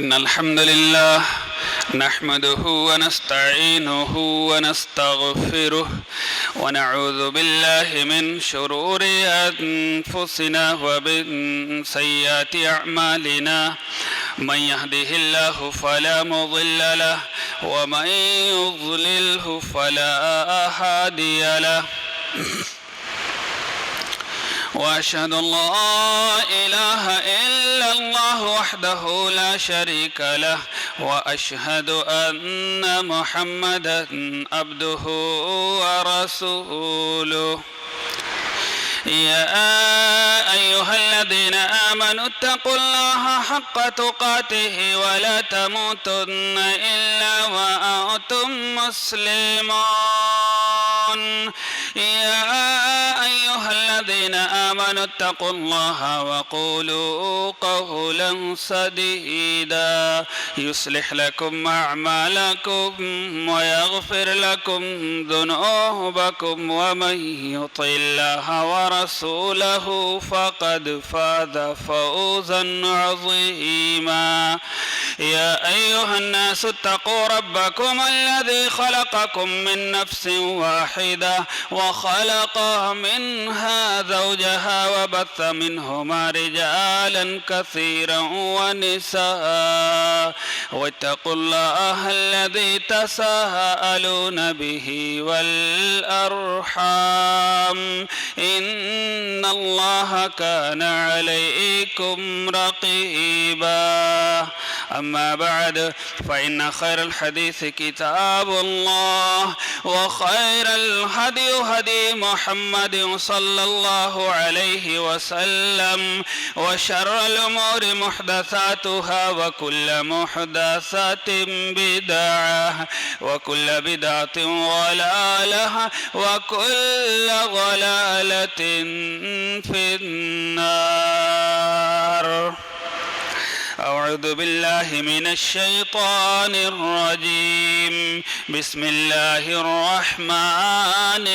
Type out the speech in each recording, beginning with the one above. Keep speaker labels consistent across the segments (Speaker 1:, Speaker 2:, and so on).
Speaker 1: إن الحمد لله نحمده ونستعينه ونستغفره ونعوذ بالله من شرور أنفسنا ومن سيئات أعمالنا من يهده الله فلا مضل له ومن يضلله فلا هادي له وأشهد أن لا إله إلا الله وحده لا شريك له وأشهد أن محمدا عبده ورسوله يا أيها الذين آمنوا اتقوا الله حق تقاته ولا تموتن إلا وأنتم مسلمون يا أيها الذين آمنوا اتقوا الله وقولوا قولا سديدا يصلح لكم أعمالكم ويغفر لكم ذنوبكم ومن يطع الله ورسوله فقد فاز فوزا عظيما يا أيها الناس اتقوا ربكم الذي خلقكم من نفس واحدة وخلق منها زوجها وبث منهما رجالا كثيرا ونساء واتقوا الله الذي تساءلون به والأرحام إن الله كان عليكم رقيبا أما بعد فإن خير الحديث كتاب الله وخير الهدي هدي محمد صلى الله عليه وسلم وشر الأمور محدثاتها وكل محدثة بدعة وكل بدعة ضلالة وكل ضلالة في النار أعوذ بالله من الشيطان الرجيم بسم الله الرحمن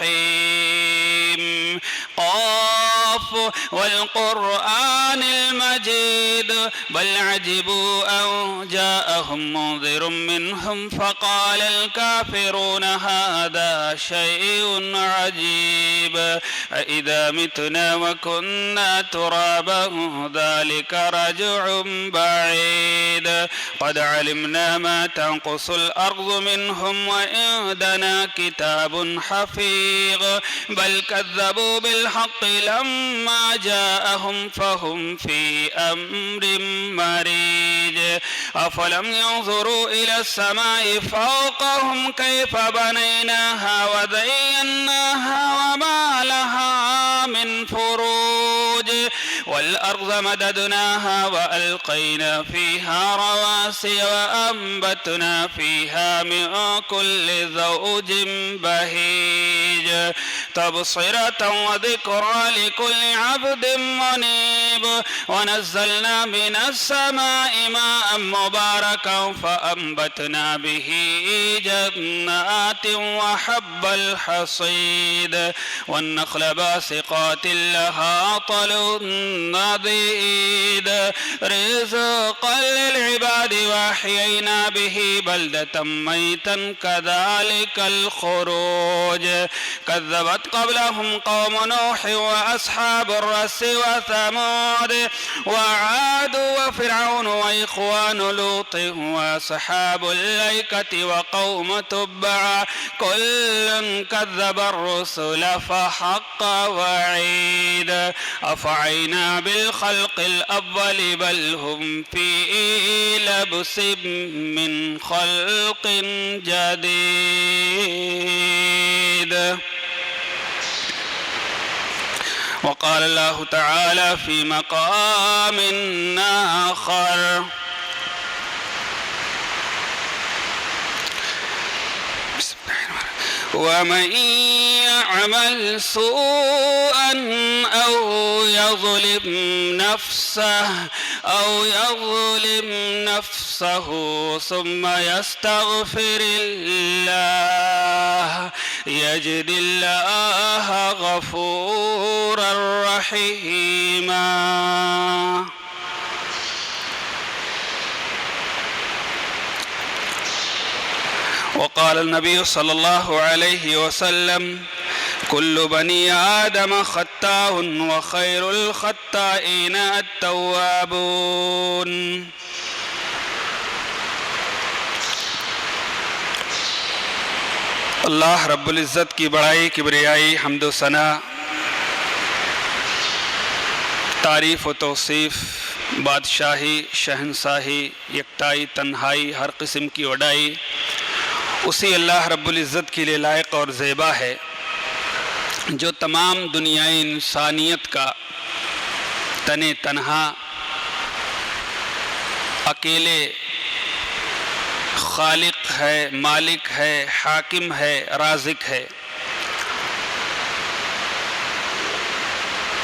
Speaker 1: الرحيم قاف والقرآن المجيد بل عجبوا أن جاءهم منذر منهم فقال الكافرون هذا شيء عجيب أإذا متنا وكنا ترابا ذلك رجع بعيد قد علمنا ما تنقص الأرض منهم وعندنا كتاب حفيظ بل كذبوا بالحق لما جاءهم فهم في أمر مريج أفلم ينظروا إلى السماء فوقهم كيف بنيناها وزيناها وما لها من فروج والأرض مددناها وألقينا فيها رواسي وأنبتنا فيها من كل زوج بهيج تبصرة وذكرى لكل عبد منيب ونزلنا من السماء ماء مباركا فأنبتنا به جنات وحب الحصيد والنخل باسقات لها طلع نضيد رزقا للعباد وأحيينا به بلدة ميتا كذلك الخروج كذبت قبلهم قوم نوح وأصحاب الرس وثمود وعاد وفرعون وإخوان لوط وأصحاب الأيكة وقوم تبع كل كذب الرسل فحق وعيد أفعينا بالخلق الأول بل هم في لبس من خلق جديد وقال الله تعالى في مقام آخر ومن يعمل سوءا أو يظلم نفسه ثم يستغفر الله يجد الله غفورا رحيما وقال النبي صلى الله عليه وسلم كل بني آدم خطاء وخير الخطائين التوابون۔ اللہ رب العزت کی بڑائی، کبریائی، حمد و ثنا، تعریف و توصیف، بادشاہی، شہنشاہی، یکتائی، تنہائی، ہر قسم کی وڈائی اسی اللہ رب العزت کے لیے لائق اور زیبا ہے جو تمام دنیائے انسانیت کا تن تنہا اکیلے خالق ہے، مالک ہے، حاکم ہے، رازق ہے۔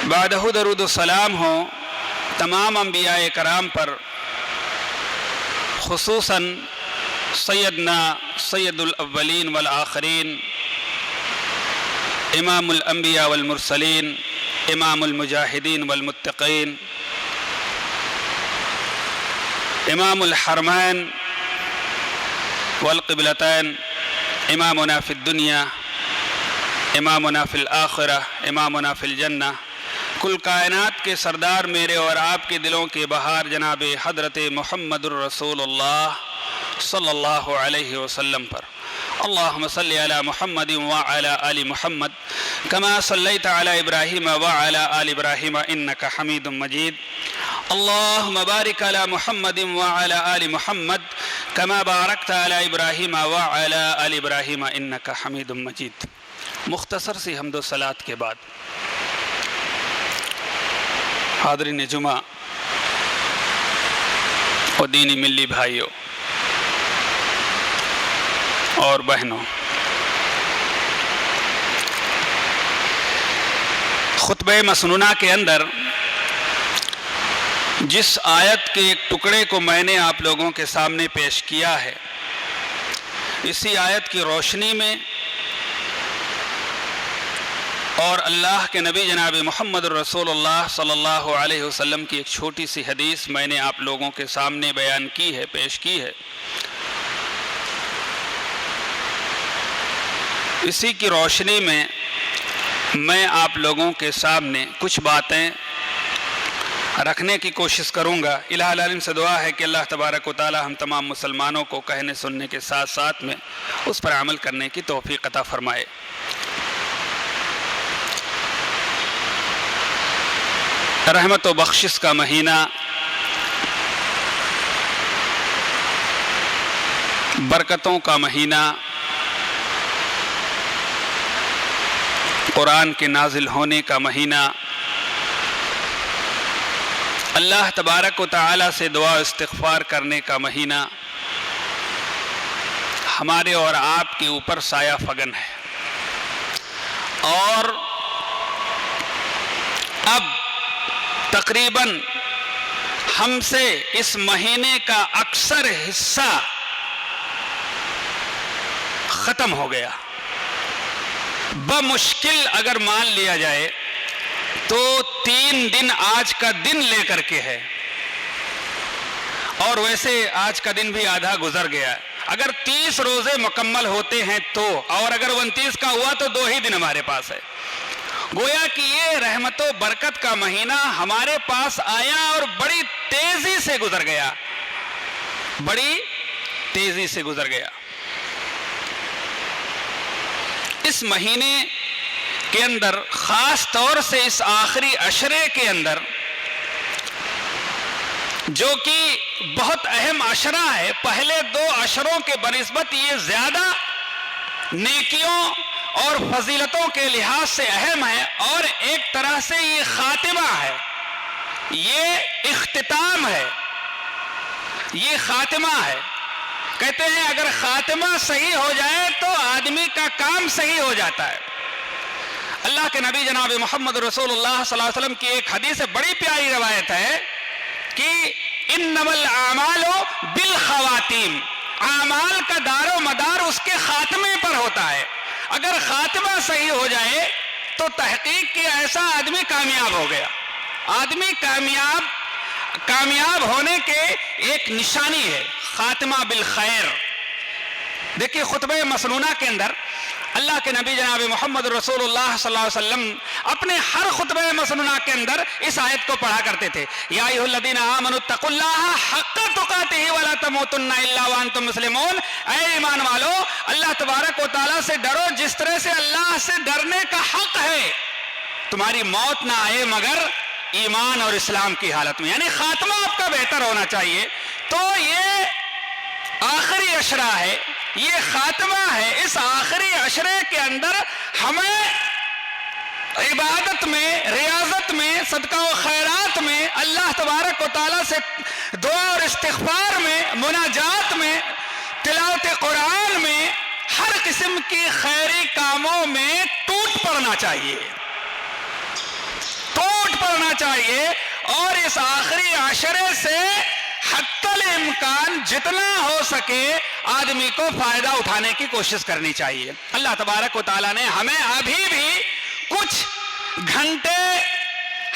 Speaker 1: بعدہ درود و سلام ہو تمام انبیاء کرام پر، خصوصاً سیدنا سید الاولین والآخرین، امام الانبیاء والمرسلین، امام المجاہدین والمتقین، امام الحرمین والقبلتین، امامنا فی الدنیا، امامنا فی الآخرہ، امامنا فی الجنہ، کل کائنات کے سردار میرے اور آپ کے دلوں کے بہار جناب حضرت محمد الرسول اللہ صلی اللہ علیہ وسلم پر۔ اللہم صلی علی محمد وعلی آل محمد کما صلیت علی ابراہیم وعلی آل ابراہیم انکا حمید مجید۔ اللہم بارک علی محمد وعلی آل محمد کما بارکت علی ابراہیم وعلی آل ابراہیم انکا حمید مجید۔ مختصر سی حمد و صلاۃ کے بعد حاضرین جمعہ اور دینی ملی بھائیوں اور بہنوں، خطبہ مسنونہ کے اندر جس آیت کے ایک ٹکڑے کو میں نے آپ لوگوں کے سامنے پیش کیا ہے، اسی آیت کی روشنی میں اور اللہ کے نبی جناب محمد الرسول اللہ صلی اللہ علیہ وسلم کی ایک چھوٹی سی حدیث میں نے آپ لوگوں کے سامنے بیان کی ہے، پیش کی ہے۔ اسی کی روشنی میں آپ لوگوں کے سامنے کچھ باتیں رکھنے کی کوشش کروں گا۔ الہ العالمین سے دعا ہے کہ اللہ تبارک و تعالی ہم تمام مسلمانوں کو کہنے سننے کے ساتھ ساتھ میں اس پر عمل کرنے کی توفیق عطا فرمائے۔ رحمت و بخشش کا مہینہ، برکتوں کا مہینہ، قرآن کے نازل ہونے کا مہینہ، اللہ تبارک و تعالی سے دعا استغفار کرنے کا مہینہ ہمارے اور آپ کے اوپر سایہ فگن ہے۔ اور اب تقریباً ہم سے اس مہینے کا اکثر حصہ ختم ہو گیا۔ بمشکل اگر مان لیا جائے تو 3 دن آج کا دن لے کر کے ہے، اور ویسے آج کا دن بھی آدھا گزر گیا۔ اگر 30 روزے مکمل ہوتے ہیں تو، اور اگر 29 کا ہوا تو 2 ہی دن ہمارے پاس ہے۔ گویا کہ یہ رحمت و برکت کا مہینہ ہمارے پاس آیا اور بڑی تیزی سے گزر گیا، بڑی تیزی سے گزر گیا۔ اس مہینے کے اندر، خاص طور سے اس آخری عشرے کے اندر، جو کہ بہت اہم عشرہ ہے، پہلے 2 عشروں کے بنسبت یہ زیادہ نیکیوں اور فضیلتوں کے لحاظ سے اہم ہے، اور ایک طرح سے یہ خاتمہ ہے، یہ اختتام ہے، یہ خاتمہ ہے۔ کہتے ہیں اگر خاتمہ صحیح ہو جائے تو آدمی کا کام صحیح ہو جاتا ہے۔ اللہ کے نبی جناب محمد رسول اللہ صلی اللہ علیہ وسلم کی ایک حدیث بڑی پیاری روایت ہے کہ انما الاعمال بالخواتیم، اعمال کا دار و مدار اس کے خاتمے پر ہوتا ہے۔ اگر خاتمہ صحیح ہو جائے تو تحقیق کہ ایسا آدمی کامیاب ہو گیا۔ آدمی کامیاب ہونے کے ایک نشانی ہے خاتمہ بالخیر۔ دیکھیے خطبہ مسنونہ کے اندر اللہ کے نبی جناب محمد رسول اللہ صلی اللہ علیہ وسلم اپنے ہر خطبہ مسنونہ کے اندر اس آیت کو پڑھا کرتے تھے، یا ایھا الذین آمنوا اتقوا اللہ حق تقاتہ ولا تموتن الا وانتم مسلمون، اے ایمان والو اللہ تبارک و تعالیٰ سے ڈرو جس طرح سے اللہ سے ڈرنے کا حق ہے، تمہاری موت نہ آئے مگر ایمان اور اسلام کی حالت میں، یعنی خاتمہ آپ کا بہتر ہونا چاہیے۔ تو یہ آخری عشرہ ہے، یہ خاتمہ ہے، اس آخری عشرے کے اندر ہمیں عبادت میں، ریاضت میں، صدقہ و خیرات میں، اللہ تبارک و تعالیٰ سے دعا اور استغفار میں، مناجات میں، تلاوت قرآن میں، ہر قسم کی خیری کاموں میں ٹوٹ پڑنا چاہیے، ٹوٹ پڑنا چاہیے، اور اس آخری عشرے سے حتی الامکان جتنا ہو سکے آدمی کو فائدہ اٹھانے کی کوشش کرنی چاہیے۔ اللہ تبارک و تعالیٰ نے ہمیں ابھی بھی کچھ گھنٹے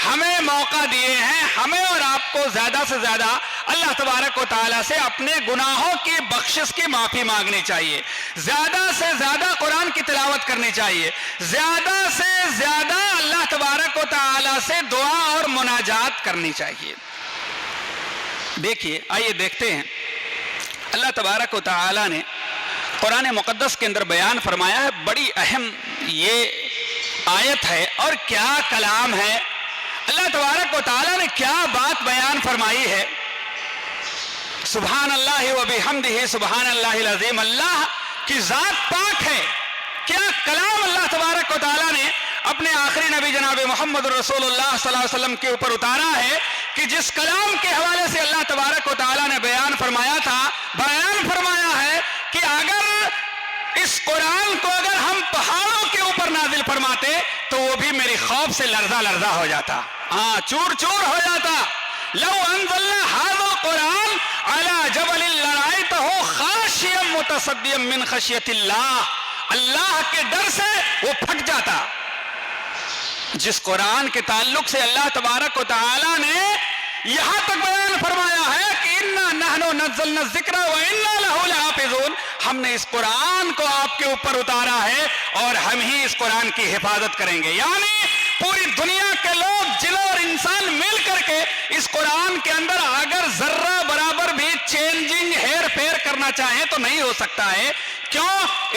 Speaker 1: ہمیں موقع دیے ہیں، ہمیں اور آپ کو زیادہ سے زیادہ اللہ تبارک و تعالیٰ سے اپنے گناہوں کی بخشش کی معافی مانگنی چاہیے، زیادہ سے زیادہ قرآن کی تلاوت کرنی چاہیے، زیادہ سے زیادہ اللہ تبارک و تعالیٰ سے دعا اور مناجات کرنی چاہیے۔ دیکھیے، آئیے دیکھتے ہیں اللہ تبارک و تعالیٰ نے قرآن مقدس کے اندر بیان فرمایا ہے، بڑی اہم یہ آیت ہے اور کیا کلام ہے، اللہ تبارک و تعالیٰ نے کیا بات بیان فرمائی ہے۔ سبحان اللہ و بحمدہ سبحان اللہ العظیم، اللہ کی ذات پاک ہے، کیا کلام اللہ تبارک و تعالیٰ نے اپنے آخری نبی جناب محمد رسول اللہ صلی اللہ علیہ وسلم کے اوپر اتارا ہے، کہ جس کلام کے حوالے سے اللہ تبارک و تعالیٰ نے بیان فرمایا تھا، بیان فرمایا ہے کہ اگر اس قرآن کو اگر ہم پہاڑوں کے اوپر نازل فرماتے تو وہ بھی میری خوف سے لرزہ لرزہ ہو جاتا، چور چور ہو جاتا۔ لو انزلنا هذا القرآن على جبل لرأيته خاشعا متصدعا من خشیۃ اللہ، اللہ کے ڈر سے وہ پھٹ جاتا۔ جس قرآن کے تعلق سے اللہ تبارک و تعالیٰ نے یہاں تک بیان فرمایا ہے کہ اِنَّا نَحْنُ نَزَّلْنَا الذِّكْرَ وَإِنَّا لَهُ لَحَافِظُونَ، ہم نے اس قرآن کو آپ کے اوپر اتارا ہے اور ہم ہی اس قرآن کی حفاظت کریں گے، یعنی پوری دنیا کے لوگ، جن اور انسان مل کر کے اس قرآن کے اندر اگر ذرہ برابر بھی چینجنگ ہیر پھیر کرنا چاہیں تو نہیں ہو سکتا ہے۔ کیوں؟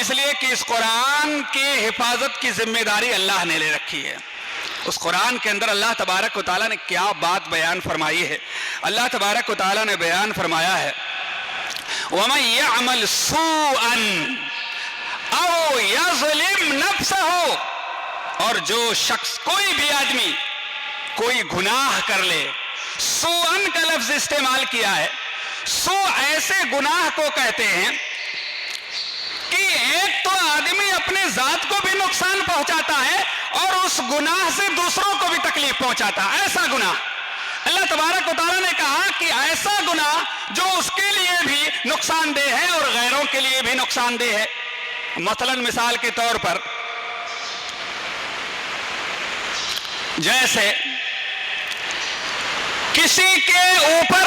Speaker 1: اس لیے کہ اس قرآن کی حفاظت کی ذمہ داری اللہ نے لے رکھی ہے۔ اس قرآن کے اندر اللہ تبارک و تعالیٰ نے کیا بات بیان فرمائی ہے، اللہ تبارک و تعالیٰ نے بیان فرمایا ہے وَمَن يَعْمَلْ سُوءًا أَوْ يَظْلِمْ نَفْسَهُ، اور جو شخص، کوئی بھی آدمی کوئی گناہ کر لے، سوءً کا لفظ استعمال کیا ہے، سو ایسے گناہ کو کہتے ہیں کہ ایک تو آدمی اپنے ذات کو بھی نقصان پہنچاتا ہے اور اس گناہ سے دوسروں کو بھی تکلیف پہنچاتا ہے، ایسا گناہ۔ اللہ تبارک و تعالیٰ نے کہا کہ ایسا گناہ جو اس کے لیے بھی نقصان دہ ہے اور غیروں کے لیے بھی نقصان دہ ہے۔ مثلا مثال کے طور پر جیسے کسی کے اوپر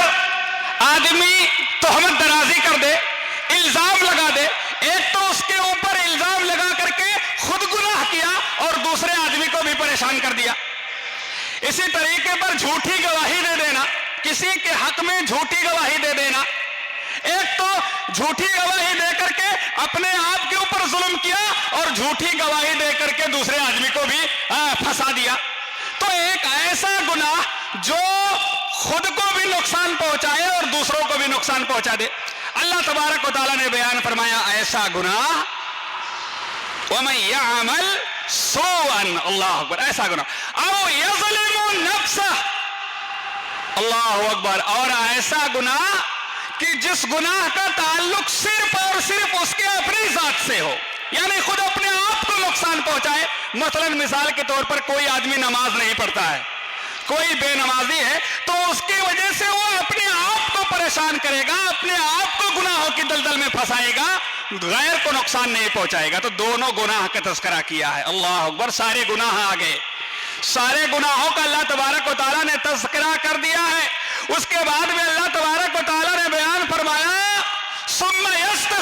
Speaker 1: آدمی تہمت درازی کر دے، الزام لگا دے، ایک تو اس کے اوپر الزام لگا کر کے خود گناہ کیا اور دوسرے آدمی کو بھی پریشان کر دیا۔ اسی طریقے پر جھوٹی گواہی دے دینا، کسی کے حق میں جھوٹی گواہی دے دینا، ایک تو جھوٹی گواہی دے کر کے اپنے آپ کے اوپر ظلم کیا اور جھوٹی گواہی دے کر کے دوسرے آدمی کو بھی پھنسا دیا۔ تو ایک ایسا گناہ جو خود کو بھی نقصان پہنچائے اور دوسروں کو بھی نقصان پہنچا دے، اللہ تبارک و تعالیٰ نے بیان فرمایا ایسا گناہ وَمَن يَعْمَلْ سُوءًا، اللہ اکبر، ایسا گناہ أَوْ يَظْلِمُ نَفْسَهُ، اللہ اکبر، اور ایسا گناہ کہ جس گناہ کا تعلق صرف اور صرف اس کے اپنی ذات سے ہو، یعنی خود اپنے آپ کو نقصان پہنچائے۔ مثلا مثال کے طور پر کوئی آدمی نماز نہیں پڑھتا ہے، کوئی بے نمازی ہے، تو اس کی وجہ سے وہ اپنے آپ کو پریشان کرے گا، اپنے آپ کو گناہوں کی دلدل میں پھنسائے گا، غیر کو نقصان نہیں پہنچائے گا۔ تو دونوں گناہ کا تذکرہ کیا ہے، اللہ اکبر، سارے گناہ آ گئے، سارے گناہوں کا اللہ تبارک و تعالیٰ نے تذکرہ کر دیا ہے۔ اس کے بعد میں اللہ تبارک و تعالیٰ نے بیان فرمایا ثم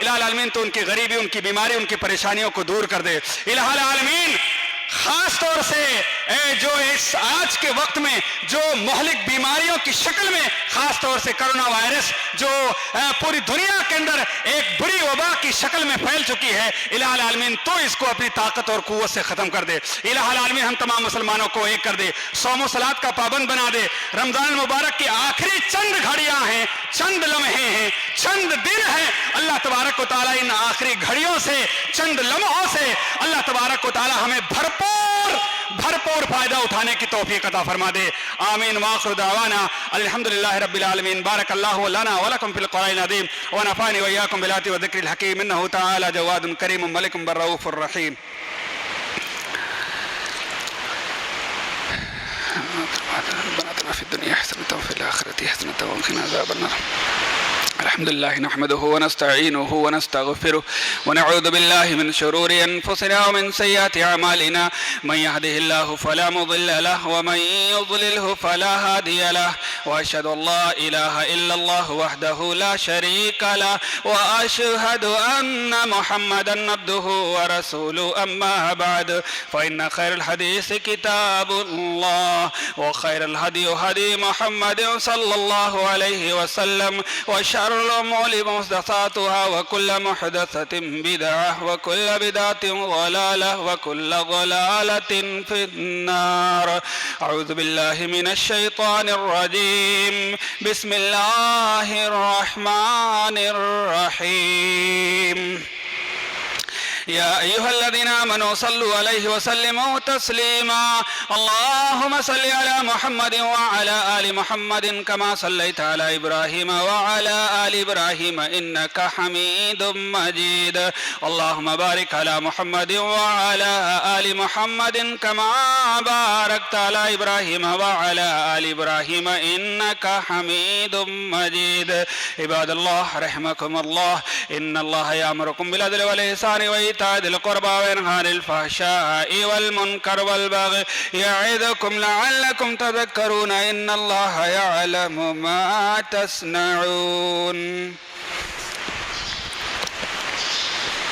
Speaker 1: الہ العالمین تو ان کی غریبی، ان کی بیماری، ان کی پریشانیوں کو دور کر دے الہ العالمین۔ خاص طور سے جو اس آج کے وقت میں جو مہلک بیماریوں کی شکل میں خاص طور سے کرونا وائرس جو پوری دنیا کے اندر ایک بری وبا کی شکل میں پھیل چکی ہے، الہ العالمین تو اس کو اپنی طاقت اور قوت سے ختم کر دے الہ العالمین۔ ہم تمام مسلمانوں کو ایک کر دے، صوم و صلات کا پابند بنا دے۔ رمضان المبارک کی آخری چند گھڑیاں ہیں، چند لمحے ہیں، چند دن ہیں، اللہ تبارک و تعالیٰ ان آخری گھڑیوں سے، چند لمحوں سے اللہ تبارک و تعالیٰ ہمیں بھرپور فائدہ اٹھانے کی توفیق عطا فرما دے۔ آمین وآخر دعوانا الحمدللہ رب العالمین۔ بارک اللہ لنا ولکم فی القرآن العظیم ونفعنی وإیاکم بالآیات والذکر الحکیم انہ تعالی جواد کریم ملک بالرؤوف الرحیم۔ ربنا آتنا فی الدنیا حسنۃ وفی الآخرۃ حسنۃ وقنا عذاب النار۔ الحمد لله نحمده ونستعينه ونستغفره ونعوذ بالله من شرور أنفسنا ومن سيئات أعمالنا، من يهده الله فلا مضل له ومن يضلله فلا هادي له، وأشهد أن لا إله إلا الله وحده لا شريك له، وأشهد أن محمدا عبده ورسوله، أما بعد فإن خير الحديث كتاب الله، وخير الهدي هدي محمد صلى الله عليه وسلم، وشر الأمور محدثاتها وكل محدثة بدعة وكل بدعة ضلالة وكل ضلالة في النار۔ أعوذ بالله من الشيطان الرجيم، بسم الله الرحمن الرحيم۔ يا أيها الذين آمنوا صلوا عليه وسلموا تسليما، اللهم صل على محمد وعلى آل محمد كما صليت على إبراهيم وعلى آل إبراهيم إنك حميد مجيد، اللهم بارك على محمد وعلى آل محمد كما باركت على إبراهيم وعلى آل إبراهيم إنك حميد مجيد۔ عباد الله رحمكم الله، إن الله يأمركم بالعدل والإحسان وإيتاء ذي القربى وينهى عن الفحشاء والمنكر والبغي يعظكم لعلكم تذكرون، إن الله يعلم ما تصنعون۔